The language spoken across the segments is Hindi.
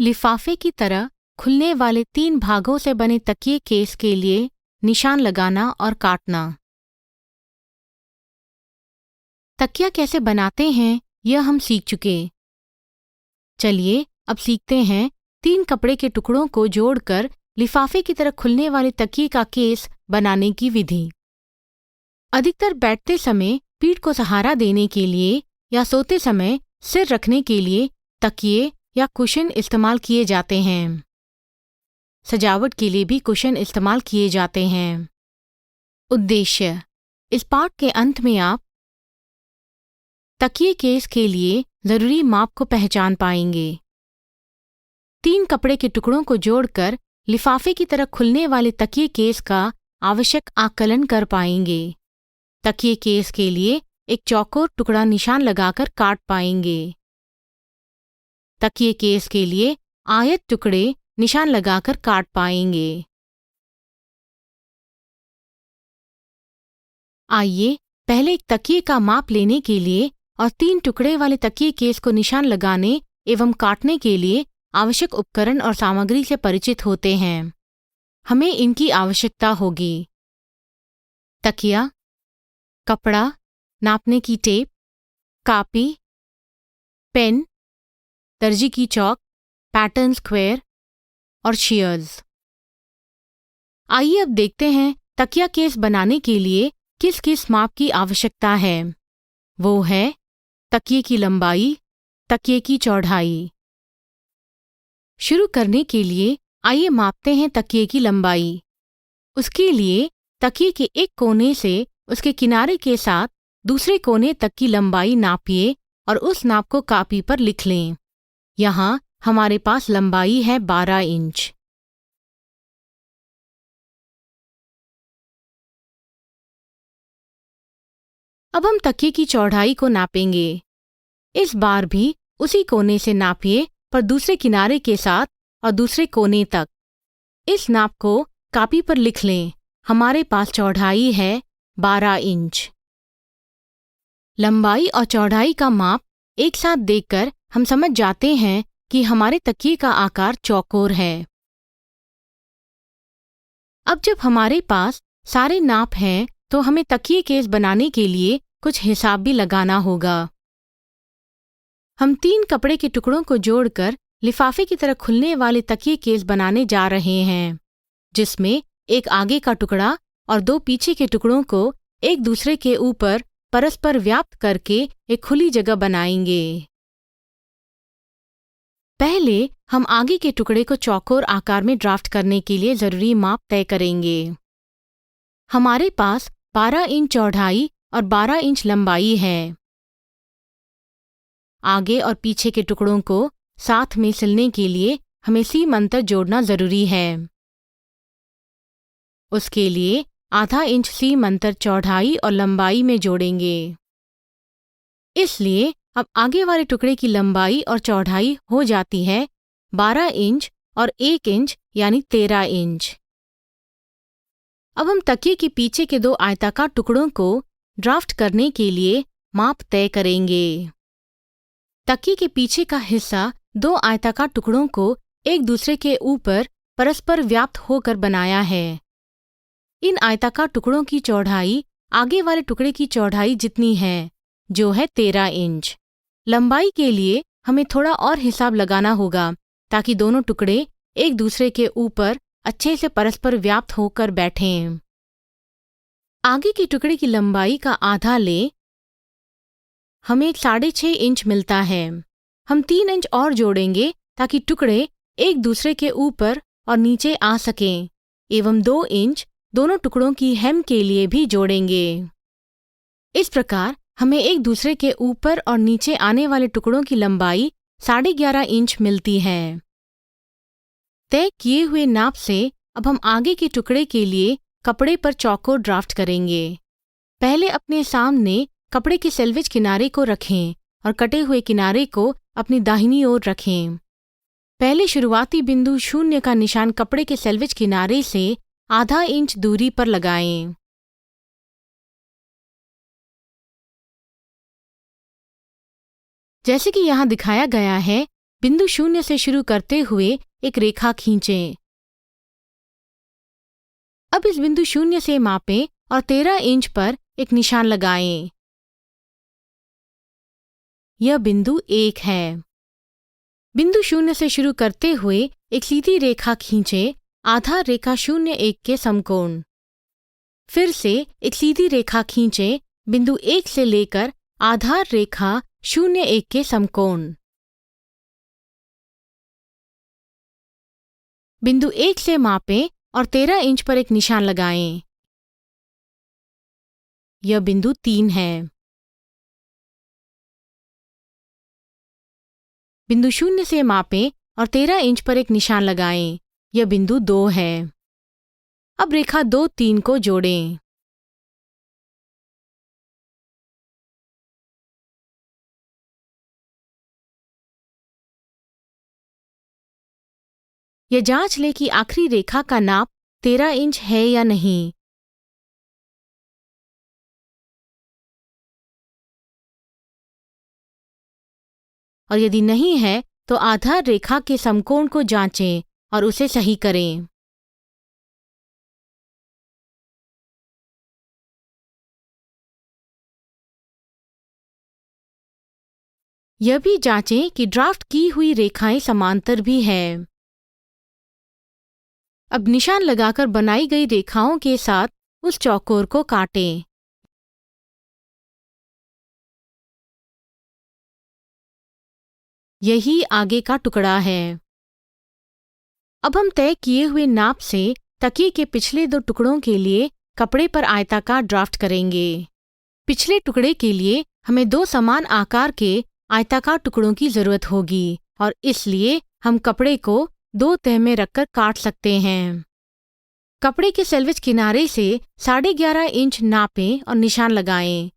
लिफाफे की तरह खुलने वाले 3 भागों से बने तकिए केस के लिए निशान लगाना और काटना। तकिया कैसे बनाते हैं यह हम सीख चुके। चलिए अब सीखते हैं 3 कपड़े के टुकड़ों को जोड़कर लिफाफे की तरह खुलने वाले तकिए का केस बनाने की विधि। अधिकतर बैठते समय पीठ को सहारा देने के लिए या सोते समय सिर रखने के लिए तकिए या कुशन इस्तेमाल किए जाते हैं। सजावट के लिए भी कुशन इस्तेमाल किए जाते हैं। उद्देश्य: इस पाठ के अंत में आप तकिए केस के लिए जरूरी माप को पहचान पाएंगे। 3 कपड़े के टुकड़ों को जोड़कर लिफाफे की तरह खुलने वाले तकिए केस का आवश्यक आकलन कर पाएंगे। तकिए केस के लिए एक चौकोर टुकड़ा निशान लगाकर काट पाएंगे। तकिए केस के लिए आयत टुकड़े निशान लगाकर काट पाएंगे। आइए पहले एक तकिए का माप लेने के लिए और 3 टुकड़े वाले तकिए केस को निशान लगाने एवं काटने के लिए आवश्यक उपकरण और सामग्री से परिचित होते हैं। हमें इनकी आवश्यकता होगी: तकिया, कपड़ा, नापने की टेप, कापी, पेन, दर्जी की चौक, पैटर्न स्क्वायर और शीयर्स। आइए अब देखते हैं तकिया केस बनाने के लिए किस किस माप की आवश्यकता है। वो है तकिए की लंबाई, तकिए की चौड़ाई। शुरू करने के लिए आइए मापते हैं तकिए की लंबाई। उसके लिए तकिए के एक कोने से उसके किनारे के साथ दूसरे कोने तक की लंबाई नापिए और उस नाप को कापी पर लिख लें। यहाँ हमारे पास लंबाई है 12 इंच। अब हम तकिए की चौड़ाई को नापेंगे। इस बार भी उसी कोने से नापिए पर दूसरे किनारे के साथ और दूसरे कोने तक। इस नाप को कापी पर लिख लें। हमारे पास चौड़ाई है 12 इंच। लंबाई और चौड़ाई का माप एक साथ देखकर हम समझ जाते हैं कि हमारे तकिए का आकार चौकोर है। अब जब हमारे पास सारे नाप हैं तो हमें तकिए केस बनाने के लिए कुछ हिसाब भी लगाना होगा। हम 3 कपड़े के टुकड़ों को जोड़कर लिफाफे की तरह खुलने वाले तकिए केस बनाने जा रहे हैं, जिसमें एक आगे का टुकड़ा और 2 पीछे के टुकड़ों को एक दूसरे के ऊपर परस्पर व्याप्त करके एक खुली जगह बनाएंगे। पहले हम आगे के टुकड़े को चौकोर आकार में ड्राफ्ट करने के लिए जरूरी माप तय करेंगे। हमारे पास 12 इंच चौड़ाई और 12 इंच लंबाई है। आगे और पीछे के टुकड़ों को साथ में सिलने के लिए हमें सीम अंतर जोड़ना जरूरी है। उसके लिए आधा इंच सीम अंतर चौड़ाई और लंबाई में जोड़ेंगे। इसलिए अब आगे वाले टुकड़े की लंबाई और चौड़ाई हो जाती है 12 इंच और 1 इंच यानी 13 इंच। अब हम तकिए के पीछे के 2 आयताकार टुकड़ों को ड्राफ्ट करने के लिए माप तय करेंगे। तकिए के पीछे का हिस्सा 2 आयताकार टुकड़ों को एक दूसरे के ऊपर परस्पर व्याप्त होकर बनाया है। इन आयताकार टुकड़ों की चौड़ाई आगे वाले टुकड़े की चौड़ाई जितनी है, जो है 13 इंच। लंबाई के लिए हमें थोड़ा और हिसाब लगाना होगा ताकि दोनों टुकड़े एक दूसरे के ऊपर अच्छे से परस्पर व्याप्त होकर बैठें। आगे के टुकड़े की लंबाई का आधा लें। हमें 6.5 इंच मिलता है। हम 3 इंच और जोड़ेंगे ताकि टुकड़े एक दूसरे के ऊपर और नीचे आ सकें, एवं 2 इंच दोनों टुकड़ों की हेम के लिए भी जोड़ेंगे। इस प्रकार हमें एक दूसरे के ऊपर और नीचे आने वाले टुकड़ों की लंबाई 11.5 इंच मिलती है। तय किए हुए नाप से अब हम आगे के टुकड़े के लिए कपड़े पर चौकोर ड्राफ्ट करेंगे। पहले अपने सामने कपड़े के सेल्वेज किनारे को रखें और कटे हुए किनारे को अपनी दाहिनी ओर रखें। पहले शुरुआती बिंदु 0 का निशान कपड़े के सेल्वेज किनारे से आधा इंच दूरी पर लगाएं। जैसे कि यहाँ दिखाया गया है, बिंदु शून्य से शुरू करते हुए एक रेखा खींचें। अब इस बिंदु शून्य से मापें और 13 इंच पर एक निशान लगाएं। यह बिंदु 1 है। बिंदु शून्य से शुरू करते हुए एक सीधी रेखा खींचें, आधार रेखा 0,1 के समकोण। फिर से एक सीधी रेखा खींचें, बिंदु 1 से लेकर आधार रेखा 0,1 के समकोण। बिंदु 1 से मापें और 13 इंच पर एक निशान लगाएं। यह बिंदु 3 है। बिंदु शून्य से मापें और 13 इंच पर एक निशान लगाएं। यह बिंदु 2 है। अब रेखा 2, 3 को जोड़ें। यह जांच लें कि आखिरी रेखा का नाप 13 इंच है या नहीं। और यदि नहीं है तो आधार रेखा के समकोण को जांचें और उसे सही करें। यह भी जांचें कि ड्राफ्ट की हुई रेखाएं समांतर भी हैं। अब निशान लगाकर बनाई गई रेखाओं के साथ उस चौकोर को काटें। यही आगे का टुकड़ा है। अब हम तय किए हुए नाप से तकिए के पिछले 2 टुकड़ों के लिए कपड़े पर आयताकार ड्राफ्ट करेंगे। पिछले टुकड़े के लिए हमें 2 समान आकार के आयताकार टुकड़ों की जरूरत होगी और इसलिए हम कपड़े को 2 तह में रखकर काट सकते हैं। कपड़े के सेल्वेज किनारे से 11.5 इंच नापें और निशान लगाएं।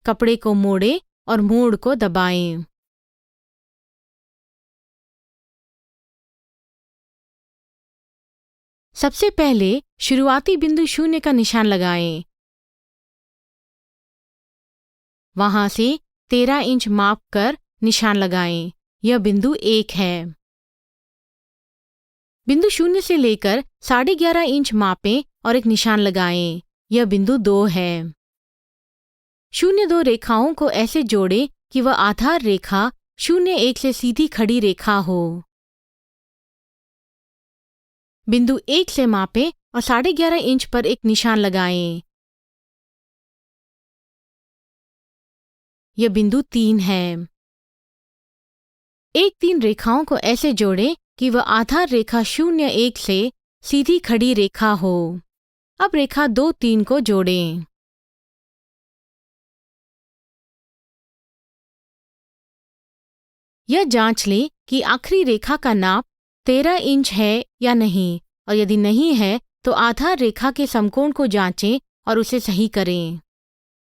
कपड़े को मोड़ें और मोड़ को दबाएं। सबसे पहले शुरुआती बिंदु 0 का निशान लगाएं। वहां से 13 इंच माप कर निशान लगाएं। यह बिंदु 1 है। बिंदु 0 से लेकर 11.5 इंच मापें और एक निशान लगाएं। यह बिंदु 2 है। 0-2 रेखाओं को ऐसे जोड़ें कि वह आधार रेखा 0-1 से सीधी खड़ी रेखा हो। बिंदु 1 से मापें और 11.5 इंच पर एक निशान लगाएं। यह बिंदु 3 है। 1-3 रेखाओं को ऐसे जोड़ें कि वह आधार रेखा 0-1 से सीधी खड़ी रेखा हो। अब रेखा 2-3 को जोड़ें। यह जांच लें कि आखिरी रेखा का नाप 13 इंच है या नहीं और यदि नहीं है तो आधार रेखा के समकोण को जांचें और उसे सही करें।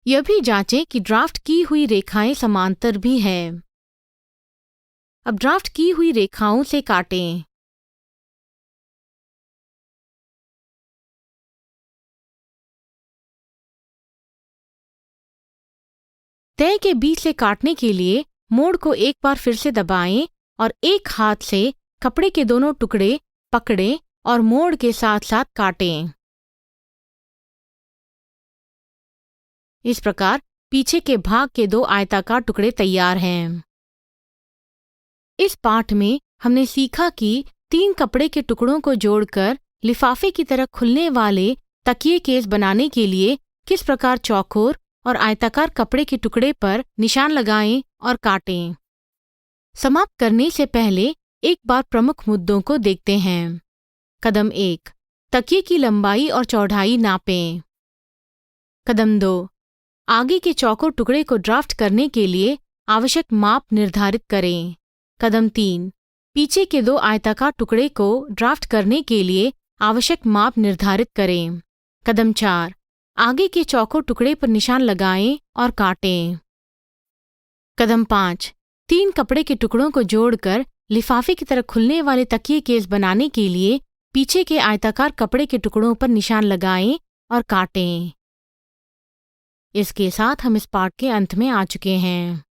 यह भी जांचें कि ड्राफ्ट की हुई रेखाएं समांतर भी हैं। अब ड्राफ्ट की हुई रेखाओं से काटें। तय के बीच से काटने के लिए मोड़ को एक बार फिर से दबाएं और एक हाथ से कपड़े के दोनों टुकड़े पकड़ें और मोड़ के साथ साथ काटें। इस प्रकार पीछे के भाग के 2 आयताकार टुकड़े तैयार हैं। इस पाठ में हमने सीखा कि 3 कपड़े के टुकड़ों को जोड़कर लिफाफे की तरह खुलने वाले तकिए केस बनाने के लिए किस प्रकार चौकोर और आयताकार कपड़े के टुकड़े पर निशान लगाएं और काटें। समाप्त करने से पहले एक बार प्रमुख मुद्दों को देखते हैं। कदम 1, तकिए की लंबाई और चौड़ाई नापें। कदम 2, आगे के चौकोर टुकड़े को ड्राफ्ट करने के लिए आवश्यक माप निर्धारित करें। कदम 3, पीछे के 2 आयताकार टुकड़े को ड्राफ्ट करने के लिए आवश्यक माप निर्धारित करें। कदम 4, आगे के चौकोर टुकड़े पर निशान लगाएं और काटें। कदम 5, 3 कपड़े के टुकड़ों को जोड़कर लिफाफे की तरह खुलने वाले तकिए केस बनाने के लिए पीछे के आयताकार कपड़े के टुकड़ों पर निशान लगाएं और काटें। इसके साथ हम इस पाठ के अंत में आ चुके हैं।